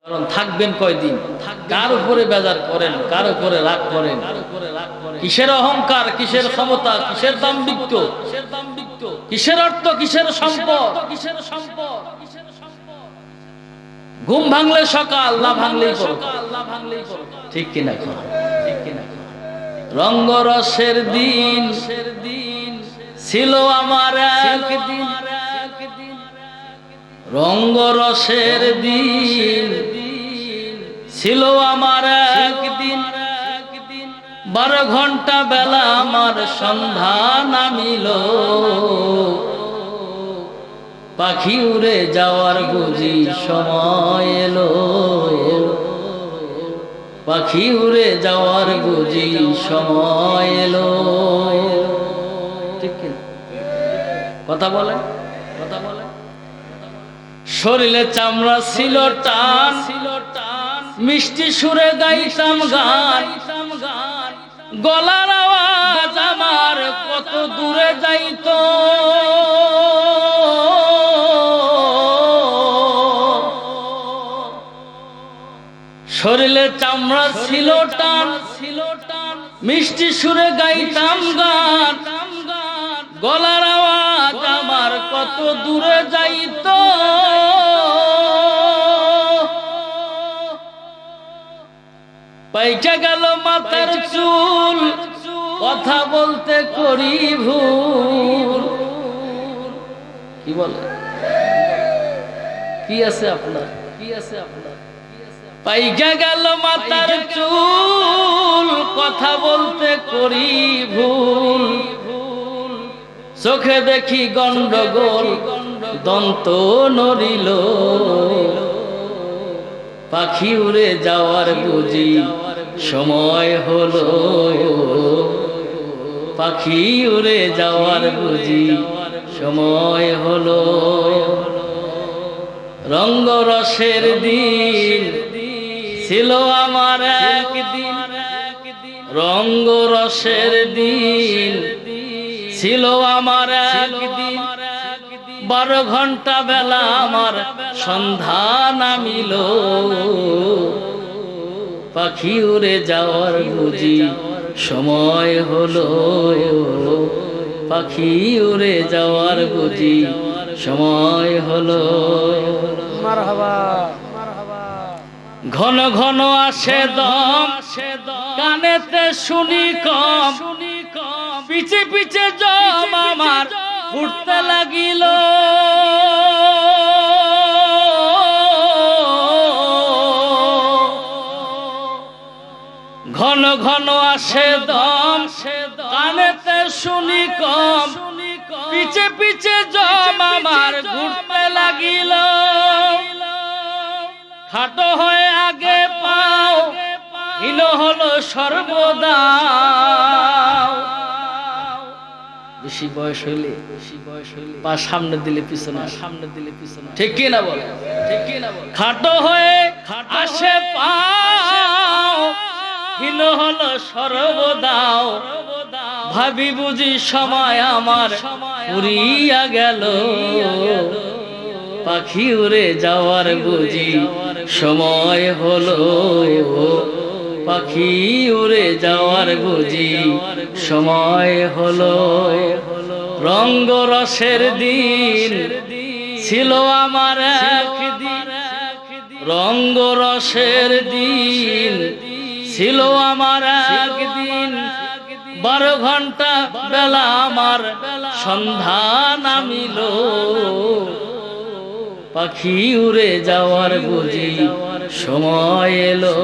কারণ থাকবেন কয়দিন, কার উপরে বেজার করেন, কার উপরে রাগ করেন, কিসের অহংকার, কিসের ক্ষমতা, কিসের দাম্ভিক্য, কিসের অর্থ, কিসের সম্পদ। ঘুম ভাঙলে সকাল, না ভাঙলেই পরকাল। ঠিক কিনা? ঠিক কিনা? রঙ্গরসের দিন ছিল আমার একদিন, রঙ্গরসের দিন ছিল আমার একদিন, 12 ঘন্টা বেলা আমার সন্ধ্যা নামিল, পাখি উড়ে যাওয়ার বুঝি সময় এলো, পাখি উড়ে যাওয়ার বুঝি সময় এলো। ঠিক কি কথা বলে? কথা বলে। শরীরে চামড়া ছিল টান, মিষ্টি সুরে গাইতাম গান, গলার আওয়াজ আমার কত দূরে যাইতো, শরীরে চামড়া ছিল টান, মিষ্টি সুরে গাইতাম গান, গলার আওয়াজ আমার কত দূরে যাইতো, পাইকা গেল মাথার চুল, কথা বলতে করি ভুল। কি বলে? কি আছে আপনার? কি আছে আপনার? পাইকা গেল মাথার চুল, কথা বলতে করি ভুল, চোখে দেখি গন্ডগোল, দন্ত নড়িল, পাখি উড়ে যাওয়ার বুঝি সময় হলো, পাখি উড়ে যাওয়ার বুঝি সময় হলো। রঙ্গরসের দিন ছিল আমার একদিন, রঙ্গরসের দিন ছিল আমার একদিন, 12 ঘন্টা বেলা আমার সন্ধ্যা নামিল, পাখি উড়ে যাওয়ার বুঝি সময় হলো, পাখি উড়ে যাওয়ার বুঝি সময় হলো। মারহাবা। ঘন ঘন আসে দম, কানেতে শুনি কম, পিছে পিছে জম আমার উঠতে লাগিল, ঘন ঘন আসে দম, কানেতে শুনি কম, পিছে পিছে জম আমার ঘুরতে লাগিল, খাটো হয়ে আগে পাও, হীন হলো সর্বদা, বেশি বয়স হইলে পা সামনে দিলে পিছনে, সামনে দিলে পিছনে। ঠিক কি না বলে? ঠিক কি না বলে? খাটো হয়ে আসে পাও, হীন হলো সর্বদাও, ভাবি বুঝি সময় আমার উড়িয়া গেল, পাখি উড়ে যাওয়ার বুঝি সময় হলো, পাখি উড়ে যাওয়ার বুঝি সময় হলো। রঙ্গরসের দিন ছিল আমার একদিন, রঙ্গরসের দিন ছিল আমার একদিন, 12 ঘন্টা বেলা আমার সন্ধ্যা নামিল, পাখি উড়ে যাওয়ার বুঝি সময় এলো,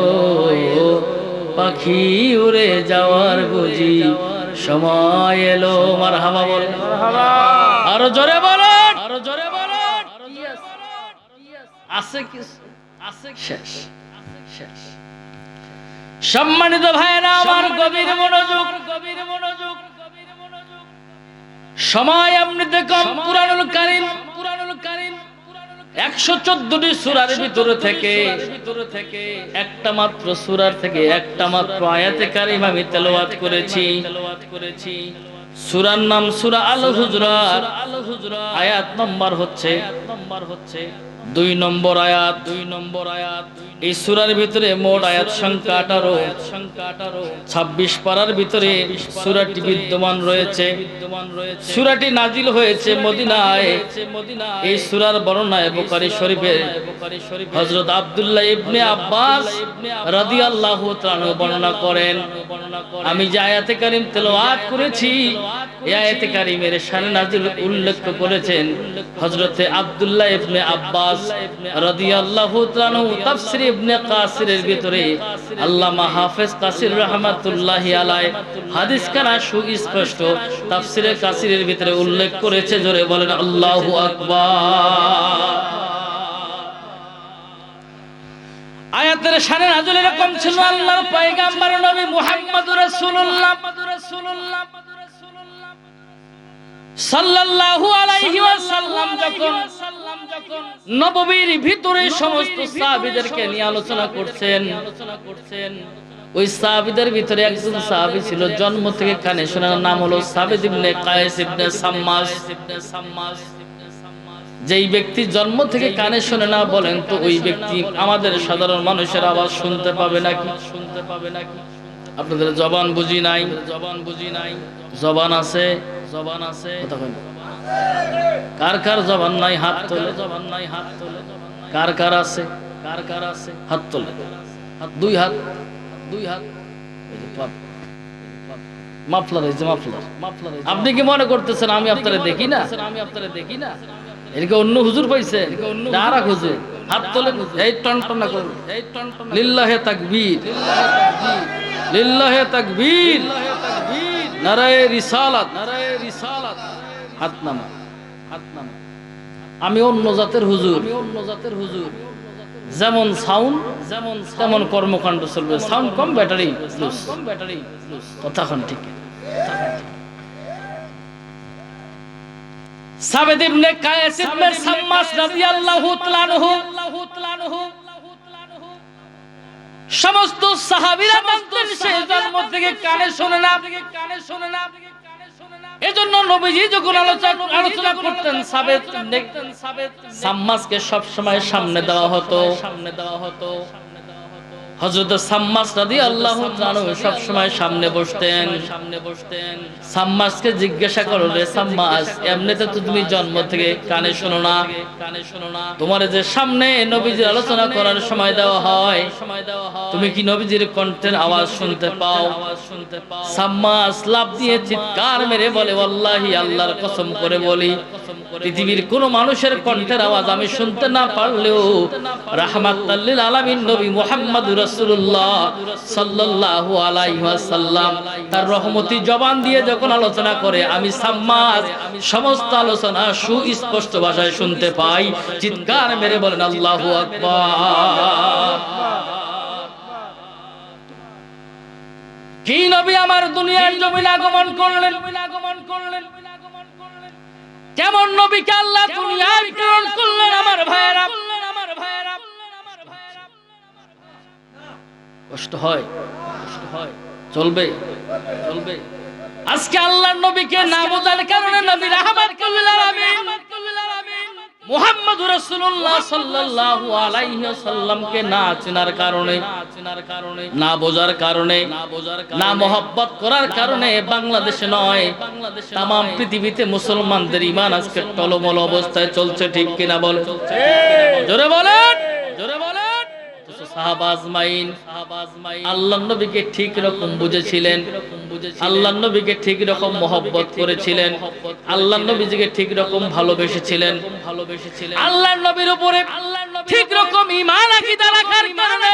পাখি উড়ে যাওয়ার বুঝি সময় এলো। মারহাবা বল, আরো জোরে বলেন, আরো জোরে বলেন। আছে কি? আছে শেষ, শেষ। সম্মানিত ভাইরা আমার, গভীর মনোযোগ, গভীর মনোযোগ। সময় এমনিতে কম, কুরআনুল কারীম 114টি সূরার ভিতরে থেকে একটা মাত্র সূরার থেকে একটা মাত্র আয়াতে কারিমা আমি তেলাওয়াত করেছি। সূরার নাম সূরা আল হুজরাত, আয়াত নম্বর হচ্ছে 2 নম্বর আয়াত এই সূরার ভিতরে মোট আয়াত সংখ্যা 18 26 পারার ভিতরে সূরাটি বিদ্যমান রয়েছে। সূরাটি নাজিল হয়েছে মদিনায়। এই সূরার বর্ণনায় বুখারী শরীফে হযরত আব্দুল্লাহ ইবনে আব্বাস রাদিয়াল্লাহু তাআলা বর্ণনা করেন, আমি যে আয়াতে কারীম তেলাওয়াত করেছি এই আয়াতে কারীমের শানে নাজিল উল্লেখ করেছেন হযরতে আব্দুল্লাহ ইবনে আব্বাস রাদিয়াল্লাহু তাআলা। তাফসীর ইবনে কাসিরের ভিতরে আল্লামা হাফেজ কাসির রাহমাতুল্লাহি আলাইহি হাদিস কানা সুস্পষ্ট তাফসীরে কাসিরের ভিতরে উল্লেখ করেছে। জোরে বলেন আল্লাহু আকবার। আয়াতের শানে নাযিল এরকম ছিল, আল্লাহর পয়গম্বর নবী মুহাম্মদুর রাসূলুল্লাহ সাল্লাল্লাহু আলাইহি ওয়াসাল্লাম যখন নববীর ভিতরে সমস্ত সাহাবীদেরকে নিয়ে আলোচনা করছেন, ওই সাহাবীদের ভিতরে একজন সাহাবী ছিল জন্ম থেকে কানে শোনা, নাম হলো সাবিত ইবনে কায়েস ইবনে সাম্মাস। যেই ব্যক্তি জন্ম থেকে কানে শোনে না, বলেন তো ওই ব্যক্তি আমাদের সাধারণ মানুষের আওয়াজ শুনতে পাবে নাকি? আপনাদের জবান বুঝি নাই? জবান আছে? কথা কই না। কার কার জবান নাই হাত তোলে? কার কার আছে? হাত তোলে। দুই হাত। মাফলার, এই যে মাফলার। আপনি কি মনে করতেছেন আমি আপনারে দেখি না? এদিকে অন্য হুজুর পাইছে, আর এক হুজুর হাত তোলে, এই টনটনা করুন, লিল্লাহে তাকবীর, লিল্লাহে তাকবীর, নারায়ে রিসালাত। হাত নামা। আমি অন্য জাতের হুজুর, যেমন সাউন্ড তেমন কর্মকাণ্ড চলবে। সাউন্ড কম, ব্যাটারি কথাখন ঠিক। সাবিত ইবনে কায়েস ইবনে সাম্মাস রাদিয়াল্লাহু তাআলা আনহু সমস্ত সাহাবীরা বলতেন সে জন্ম থেকে কানে শোনে না। এজন্য নবীজি যখন আলোচনা করতেন সাবিত ইবনে সাম্মাসকে সব সময় সামনে দেওয়া হতো। হযরত সাম্মাস রাদিয়াল্লাহু তাআলা সব সময় সামনে বসতেন। সাম্মাসকে জিজ্ঞাসা করো, রে সাম্মাস, এমনিতে তো তুমি জন্ম থেকে কানে শোনো না, তোমার যে সামনে নবীজির আলোচনা করার সময় দেওয়া হয়, তুমি কি নবীজির কণ্ঠের আওয়াজ শুনতে পাও? সাম্মাস লাফ দিয়ে চিৎকার মেরে বলে, ওয়াল্লাহি, আল্লাহর কসম করে বলি, পৃথিবীর কোন মানুষের কণ্ঠের আওয়াজ আমি শুনতে না পারলেও রাহমাতাল লিল আলামিন নবী মুহাম্মদুর রাসূলুল্লাহ সাল্লাল্লাহু আলাইহি ওয়াসাল্লাম তার রহমতি জবান দিয়ে যখন আলোচনা করে, আমি সাম্মাস সমস্ত আলোচনা সুস্পষ্ট ভাষায় শুনতে পাই। চিৎকার মেরে বলেন আল্লাহু আকবার। কি নবী আমার দুনিয়ার জমিনে আগমন করলেন, কেমন নবীকে আল্লাহ দুনিয়ায় প্রেরণ করলেন আমার ভাইয়েরা। কষ্ট হয়, চলবে। আজকে আল্লাহর নবীকে না বোঝার কারণে নবী রাহমাতুল লিল আলামিন মুহাম্মদুর রাসূলুল্লাহ সাল্লাল্লাহু আলাইহি ওয়াসাল্লামকে না চেনার কারণে, না বোঝার কারণে, না মহব্বত করার কারণে বাংলাদেশে নয় তামাম পৃথিবীতে মুসলমানদের ঈমান আজকে টলমল অবস্থায় চলছে। ঠিক কিনা বলে? জোরে বলেন। সাহাবা আজমাইন আল্লাহর নবীকে ঠিক রকম বুঝেছিলেন, আল্লাহর নবীকে ঠিক রকম মহব্বত করেছিলেন, আল্লাহর নবীকে ঠিক রকম ভালোবেসেছিলেন, আল্লাহর নবীর উপরে ঠিক রকম ঈমান আকীদা রাখার কারণে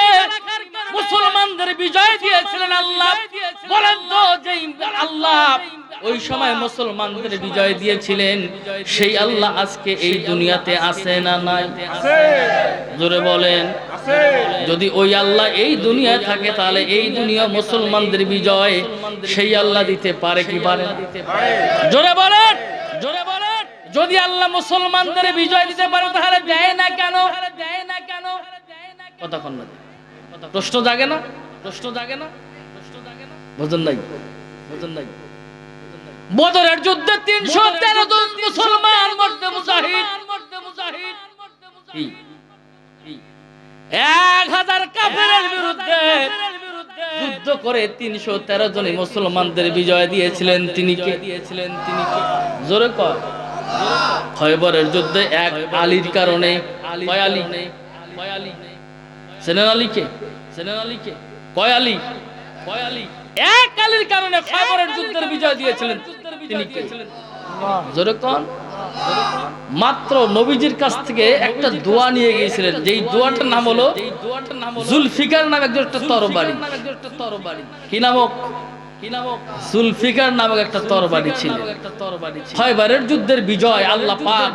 মুসলমানদের বিজয় দিয়েছিলেন আল্লাহ। বলেন তো, যে আল্লাহ ওই সময় মুসলমানদের বিজয় দিয়েছিলেন, সেই আল্লাহ আজকে এই দুনিয়াতে আছে না নাই? জোরে বলেন। যদি ওই আল্লাহ এই দুনিয়ায় থাকে, তাহলে এই দুনিয়া মুসলমানদের বিজয় সেই আল্লাহ দিতে পারে কি পারে না? জোরে বলেন। যদি আল্লাহ মুসলমানদের বিজয় দিতে পারে, তাহলে দেয় না কেন? কতক্ষণ না প্রশ্ন জাগে না? বুঝেন নাই? বদরের যুদ্ধে 313 জন মুসলমান মরতে মুজাহিদ, 1000 কাফেরের বিরুদ্ধে যুদ্ধ করে 313 জন মুসলমানদের বিজয় দিয়েছিলেন তিনি কে? জোরে কর। খয়বরের যুদ্ধে এক আলীর কারণে, কয় আলী? চেনেন আলীকে? কয় আলী? এক আলীর কারণে খয়বরের যুদ্ধের বিজয় দিয়েছিলেন তিনি কে? জোরে কর। মাত্র নবীজির কাছ থেকে একটা দোয়া নিয়ে গিয়েছিলেন, যেই দোয়াটার নাম হলো জুলফিকার নামে একটা তরবারি। কি নামক? জুলফিকার নামক একটা তরবারি ছিল। খয়বরের যুদ্ধের বিজয় আল্লাহ পাক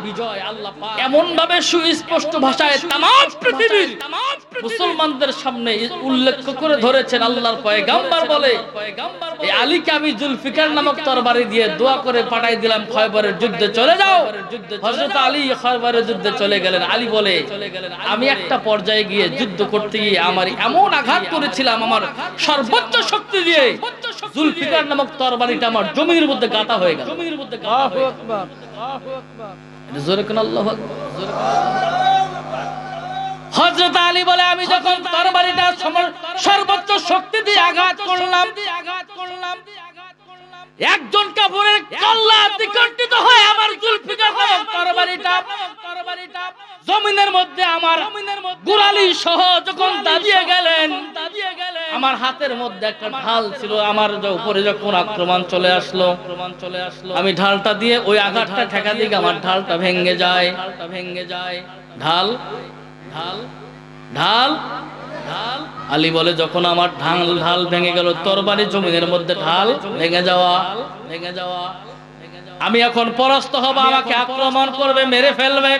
এমন ভাবে সুস্পষ্ট ভাষায় তামাম পৃথিবীর মুসলমানদের সামনে উল্লেখ করে ধরেছেন। আল্লাহর পয়গম্বর বলে, এই আলীকে আমি জুলফিকার নামক তরবারি দিয়ে দোয়া করে পাঠাই দিলাম, খয়বরের যুদ্ধে চলে যাও। হযরত আলী খয়বরের যুদ্ধে চলে গেলেন। আলী বলে, আমি একটা পর্যায়ে গিয়ে যুদ্ধ করতে গিয়ে আমার এমন আঘাত করেছিলাম, আমার সর্বোচ্চ শক্তি দিয়ে জুলফিকার নামক তরবারিটা আমার জমির মধ্যে গাঁথা হয়ে গেল। আল্লাহু আকবার, আল্লাহু আকবার। জোরে কোন আল্লাহু আকবার। হযরত আলী বলে, আমি যখন তরবারিটা সর্বোচ্চ শক্তি দিয়ে আঘাত করলাম, একজন কাফেরের কল্লা দ্বিখণ্ডিত হয়ে আমার জুলফিকার নামক তরবারিটা জমিনের মধ্যে আমার গোড়ালি সহ যখন দাবিয়ে গেলেন, আমার হাতের মধ্যে একটা ঢাল ছিল, আমার উপরে যখন আক্রমণ চলে আসলো, আমি ঢালটা দিয়ে ওই আঘাতটা ঠেকা দিকে আমার ঢালটা ভেঙে যায়। ঢাল ঢাল ঢাল ঢাল। আলী বলে, যখন আমার ঢাল ভেঙে গেল, তরবারি জমিনের মধ্যে ঢাল ভেঙে যাওয়া, আমি এখন পরাস্ত হব, আমাকে আক্রমণ করবে, মেরে ফেলবে।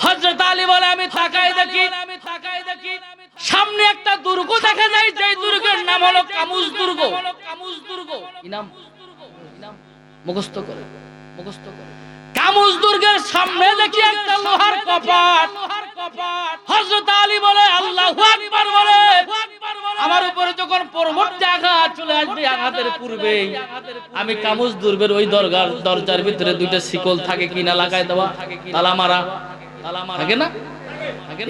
হযরত আলী বলে, আমি তাকাই দেখি সামনে একটা দুর্গ দেখা যায়, যে দুর্গের নাম হলো কামুজ দুর্গ। কি নাম? মুখস্থ করে। কামুজ দুর্গের সামনে দেখি একটা লোহার কপাট। হযরত আলী বলে, আল্লাহু আকবার বলে, আমার উপরে যখন পরবর্তী আঘাত চলে আসবে, আঘাতের পূর্বে আমি কামুজ দুর্গের ওই দরজার ভিতরে দুইটা শিকল থাকে কিনা লাগাই দেওয়া, তালা মারা থাকে না,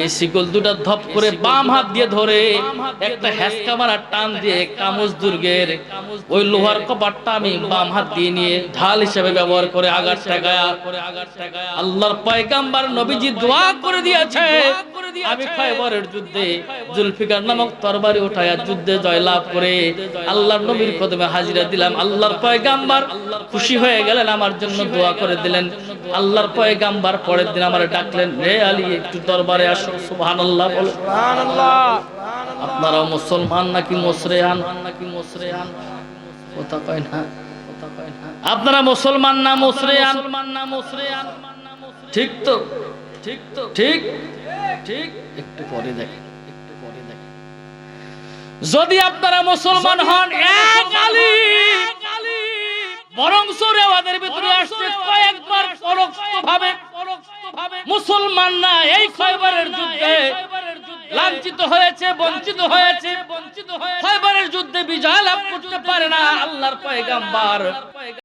এই শিকল দুটা ধপ করে বাম হাত দিয়ে ধরে একটা হ্যাসকা মারা টান দিয়ে কামুজ দুর্গের ওই লোহার কপাটটা আমি বাম হাত দিয়ে নিয়ে ঢাল হিসেবে ব্যবহার করে আঘাত ঠেকায়া, আল্লাহর পয়গম্বর নবীজি দোয়া করে দিয়েছে, আমি খয়বরের যুদ্ধে জুলফিকার নামক তরবারি উঠায়া যুদ্ধে জয়লাভ করে আল্লাহর নবীর কদমে হাজিরা দিলাম। আল্লাহর পয়গম্বর খুশি হয়ে গেলেন, আমার জন্য দোয়া করে দিলেন। আল্লাহর পয়গম্বর পরের দিন আমারে ডাকলেন, রে আলী একটু দরবারে আসো। সুবহানাল্লাহ বলে। সুবহানাল্লাহ। আপনারা মুসলমান নাকি মুসরিয়ান? কথা কয় না। আপনারা মুসলমান না মুসরিয়ান? ঠিক তো? ঠিক। একটু পরে দেখেন। যদি আপনারা মুসলমান হন, এক আলী বরং রেওয়াজের ভিতরে আসছে কয়েকবার পরোক্ষভাবে মুসলমান না এই খয়বরের যুদ্ধে লাঞ্ছিত হয়েছে, বঞ্চিত হয়েছে, খয়বরের যুদ্ধে বিজয় লাভ করতে পারে না। আল্লাহর পয়গম্বর